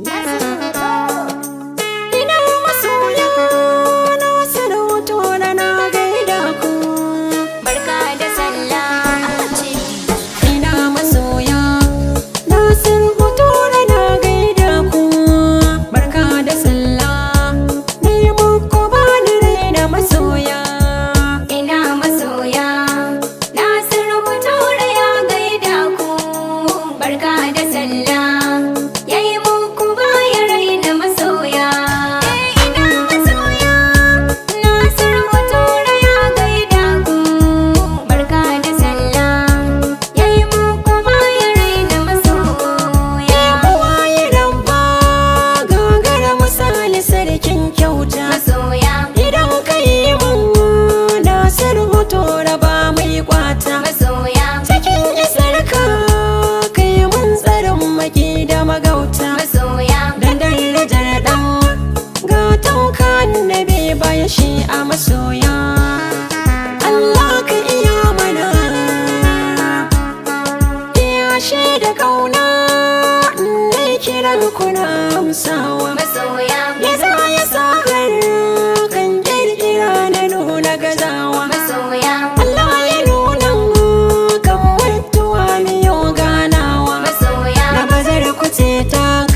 Ina masoya na sarauto na gaida ku. Barka da sallah ce. Ina masoya na sarauto na gaida ku. Barka da sallah ni muku bani raina masoya. Ina masoya na sarauto ya gaida ku. Barka da sallah yayi muku baya raina masoya. Ina masoya na sarauto ya gaida ku. Barka da sallah yayi muku baya raina masoya. Waye ramba gagara misali sarkin kyauta. Masoya, Idan ka yi mun na sarauto ba mai kwata. masoya, Cikin isarka kai mun tsarin maki da magauta. masoya, Dan darajar dan gatan ka annabi baya shi a masoya. Allah ka iya mana iya shaida kauna nai kiran kuna amsawa. masoya, Ya za ya sa har kan kirkira na nuna gazawa. masoya, Allah ya nuna kan mutuwa miyo ganawa. masoya, Na bazar ku ce tak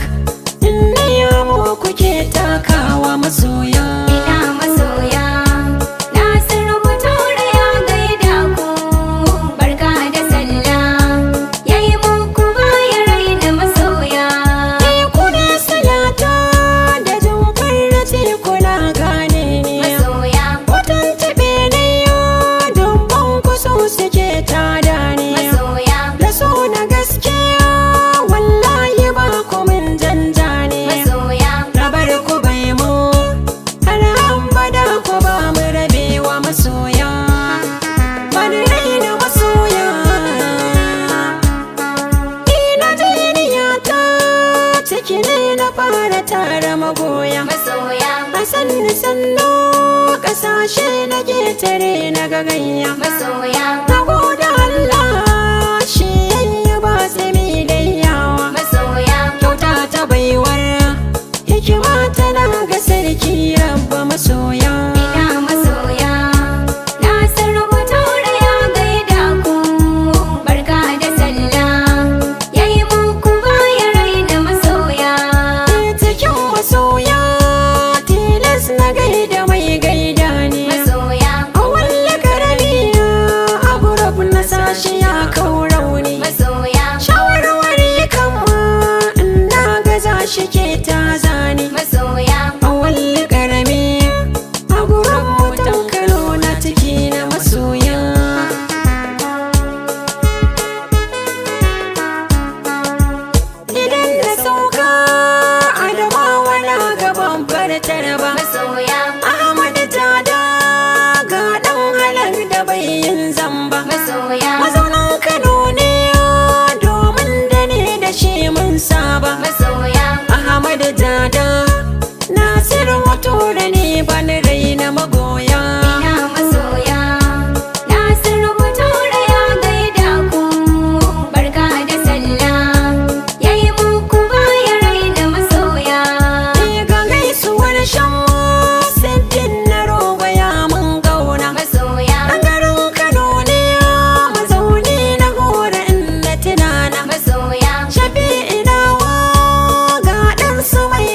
inda yamu kuke takawa masoya. ina masoya na sarauto ya gaida ku. Barka da sallah yayi muku baya raina masoya. Kuna salata da jumfar race kuna gane ne. Masoya, Watan taɓe ne don ban kuso suke tada ne. masoya, Da so na gaskiya wallahi ba ku min janja ne. masoya, Rabar ku bai mu har abada ku ba mu rabewa masoya. Bani raina masoya. Ina jiniya ta ciki ne na fara tara magoya. masoya, A sannu sannu ƙasashe na ketare na gagayya. masoya, Na gode Allah shi yayi ba tsimi da yawa. masoya, Kyauta ta baiwar hikima tana ga sarki rabba masoya. ina masoya na sarauto ya gaida ku. Barka da sallah yayi muku baya raina masoya. Cikin masoya tilas na gaida mai gaida ne. Masoya, A walla karami abu rabu na sashi ya kaurauni. masoya, Shawarwari kama ina gaza shi ke ta zane. masoya, A walla karami a gurin mutum kalo na ciki na masoya. Idan na sauka Adamawa na gaban fartar ba. masoya, Ahmad Jada ga ɗan halar da bai yin zamba. masoya, Mazaunan Kano ne domin da ne da shi mun saba. masoya, Ahmad Jada Nasir wato da ni bani raina magoya. ina masoya na sarauto ya gaida ku. Barka da sallah yayi muku baya raina masoya. Ni ga gaisuwar shan siddin na roba ya mun gauna. Masoya, Ɗan garin Kano ne mazauni na hora in na tunana. masoya, Shafi'inawa ga ɗan su mai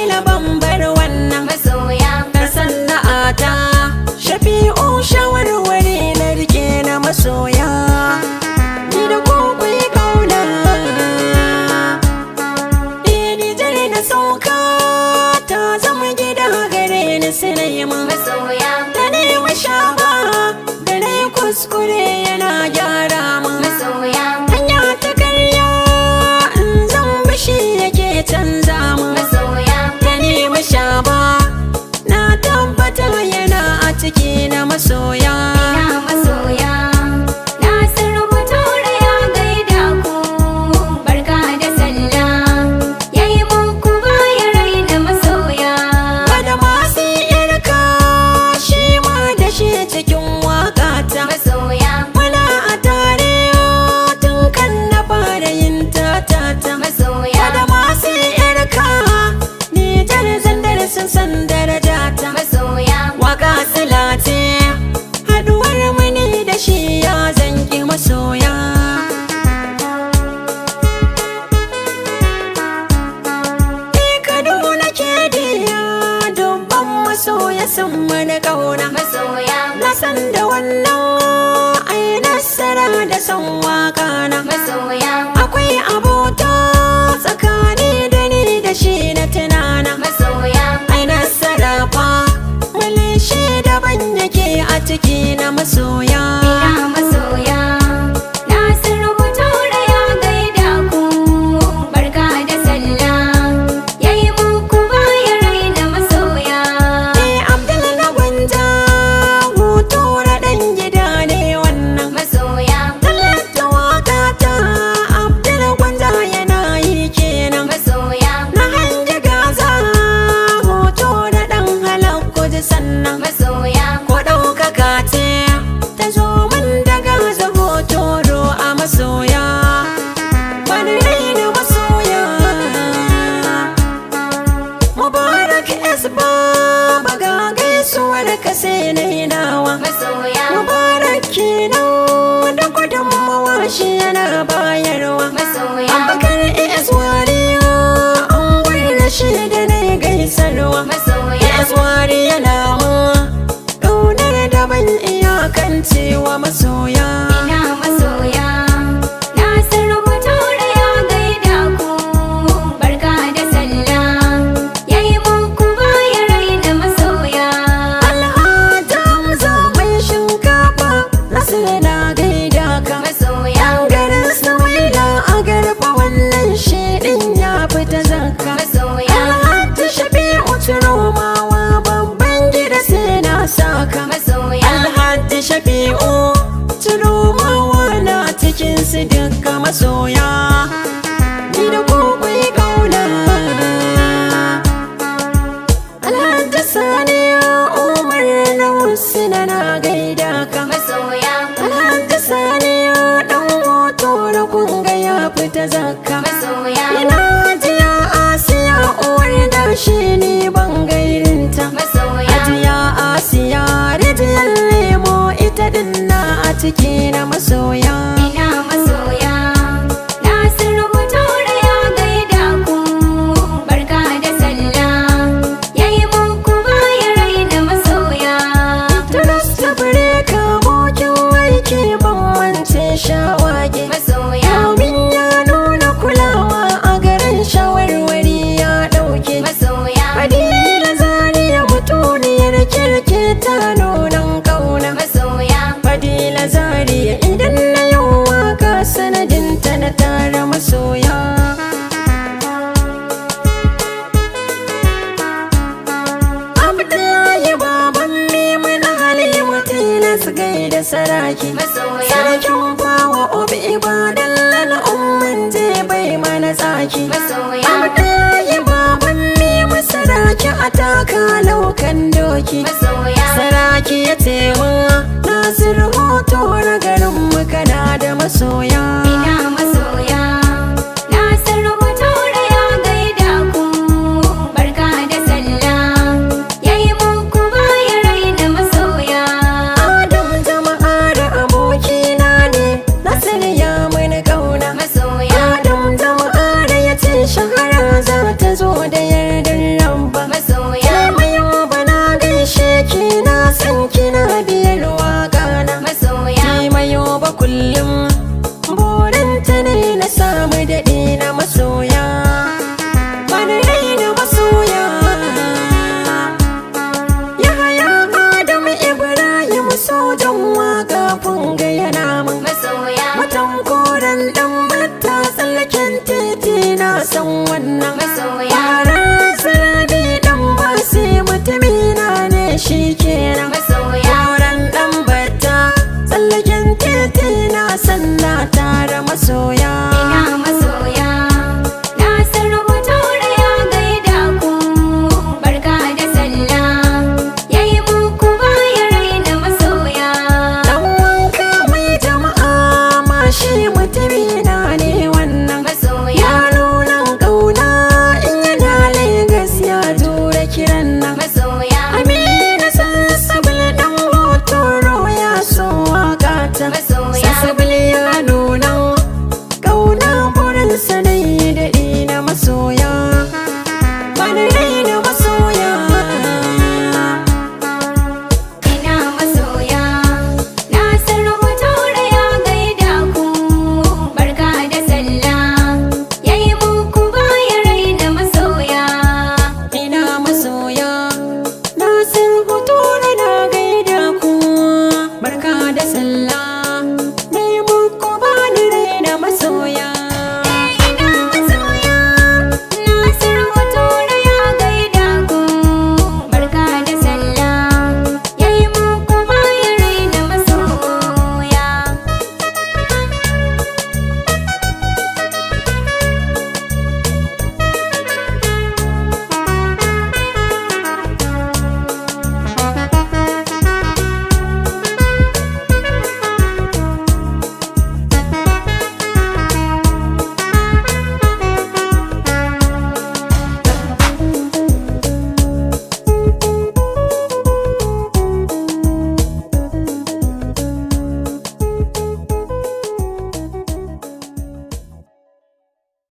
bar wannan. masoya, Da sana'ata Shafi'u shawarwari na rike na masoya. Ni da ku yi kauna. Nijar na sauka ta zama gida gare ni Sulaiman. masoya, Da nemi shaba da na yi kuskure yana gyara min. masoya, Hanya ta karya in zan bishi yake canza min. masoya, Da nemi shaba na tabbata yana a ciki na masoya. ina masoya na sarauto ya gaida ku. Barka da sallah yayi muku baya raina masoya. Bada masu irka shi ma da shi cikin waƙata. Masoya, Muna a tare tun kan na fara yin tatata. masoya, Bada masu irka sun mana ƙauna. Masoya, Na san da wannan ai nasara da son waka na. masoya, Akwai abota tsakani da ni da shi na tunana. masoya, Ai nasara fa malishi daban yake a ciki na masoya. ina masoya. Nasir Bature ya gaida ku, barka da sallah. Yayi muku baya raina masoya. Abdul na gwanja hoto na ɗan gida ne wannan. Masoya, Tallata waka ta Abdul gwanja yana yi kenan. masoya, Na hangi gaza hoto na ɗan halakkuji sannan. masoya, Ko ɗaukaka ce ta zo min da gaza hoto ro a masoya. Wani raina masoya. Mubarak Esba baga gaisuwar ka sai na yi nawa. masoya, Mubarak kenan da gudunmawa shi yana bayarwa. masoya, Abubakar Eswariya an gwada shi da na gaisarwa. masoya, Eswari yana ma ƙaunar da ban iyakancewa masoya. ina masoya. Nasir Bature ya gaida ku, barka da sallah. Yayi muku baya raina masoya. Alhaji Hamza mai shinkafa Nasir na gaida ka. Masoya, Garin Suwaida a garba wannan shiɗin ya fita zakka. masoya, Alhaji Shafi'u Turomawa babban gida sai na saka. masoya, Alhaji Shafi'u Turomawa na cikin su dukka masoya. Ni da ku kai ƙauna. Alhaji Sani Umar na wasu na gaida ka. masoya, Alhaji Sani ɗan hoto na kunga ya fita zakka. masoya, Ina jiya Asiya uwar da shi ni ban gairinta. masoya, Ajiya Asiya rijiyar lemo ita din na a ciki na masoya. ina masoya. Nasir Bature ya gaida ku, barka da sallah. Yayi muku baya raina masoya. Tunas ta fure ka abokin aiki ban mance shawage. Masoya, Domin ya nuna kulawa a garin shawarwari ya ɗauke. masoya, Fadila Zariya mutuniyar kirki ta nunan ƙauna. masoya, Fadila Zariya idan na yi waka sanadinta na tara masoya. Abdullahi baban Mimuna Halima tilas gaida saraki. masoya, Sarkin bawa obi ibadan lal'umman je bai mana tsaki. masoya, Abdullahi baban Mimu saraki a taka laukan doki. masoya, Saraki ya ce wa Nasir hoto na garin mu kana da masoya.